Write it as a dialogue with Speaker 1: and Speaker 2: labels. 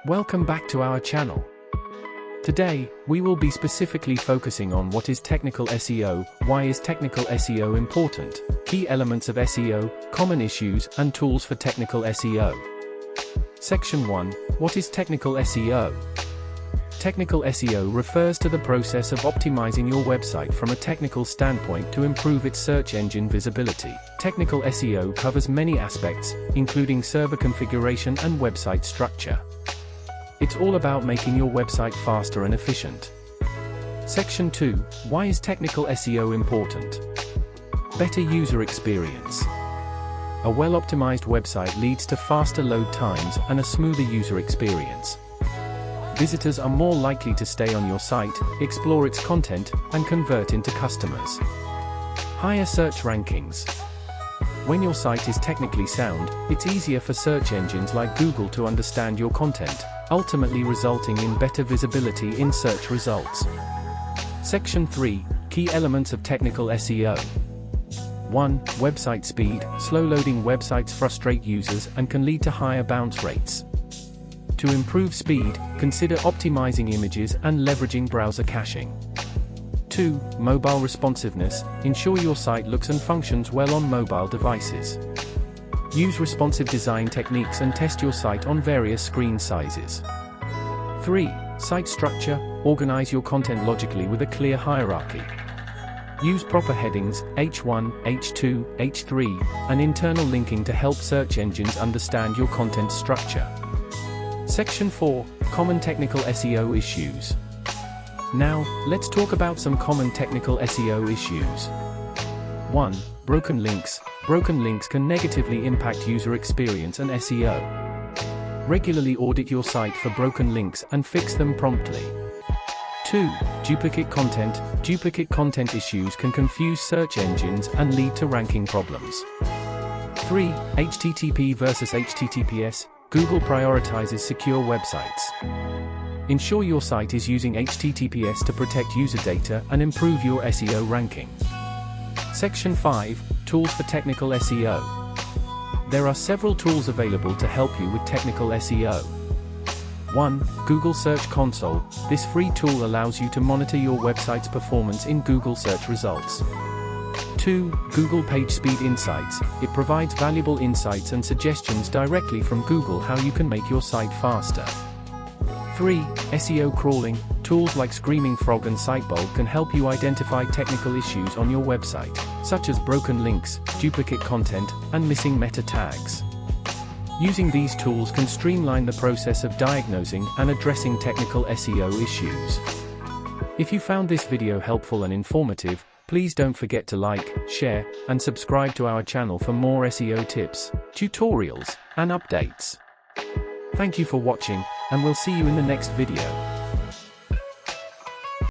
Speaker 1: Welcome back to our channel. Today, we will be specifically focusing on what is technical SEO, why is technical SEO important, key elements of SEO, common issues, and tools for technical SEO. Section 1. What is technical SEO? Technical SEO refers to the process of optimizing your website from a technical standpoint to improve its search engine visibility. Technical SEO covers many aspects, including server configuration and website structure. It's all about making your website faster and efficient. Section 2. Why is technical SEO important? Better user experience. A well-optimized website leads to faster load times and a smoother user experience. Visitors are more likely to stay on your site, explore its content, and convert into customers. Higher search rankings. When your site is technically sound, it's easier for search engines like Google to understand your content, ultimately resulting in better visibility in search results. Section 3. Key elements of technical SEO. 1. Website speed. Slow-loading websites frustrate users and can lead to higher bounce rates. To improve speed, consider optimizing images and leveraging browser caching. 2. Mobile responsiveness. Ensure your site looks and functions well on mobile devices. Use responsive design techniques and test your site on various screen sizes. 3. Site structure. Organize your content logically with a clear hierarchy. Use proper headings, H1, H2, H3, and internal linking to help search engines understand your content structure. Section 4. Common technical SEO issues. Now, let's talk about some common technical SEO issues. 1. Broken links. Broken links can negatively impact user experience and SEO. Regularly audit your site for broken links and fix them promptly. 2. Duplicate content. Duplicate content issues can confuse search engines and lead to ranking problems. 3. HTTP versus HTTPS. Google prioritizes secure websites. Ensure your site is using HTTPS to protect user data and improve your SEO ranking. Section 5. Tools for technical SEO. There are several tools available to help you with technical SEO. 1. Google Search Console. This free tool allows you to monitor your website's performance in Google search results. 2. Google PageSpeed Insights. It provides valuable insights and suggestions directly from Google how you can make your site faster. 3. SEO crawling. Tools like Screaming Frog and Sitebulb can help you identify technical issues on your website, such as broken links, duplicate content, and missing meta tags. Using these tools can streamline the process of diagnosing and addressing technical SEO issues. If you found this video helpful and informative, please don't forget to like, share, and subscribe to our channel for more SEO tips, tutorials, and updates. Thank you for watching, and we'll see you in the next video.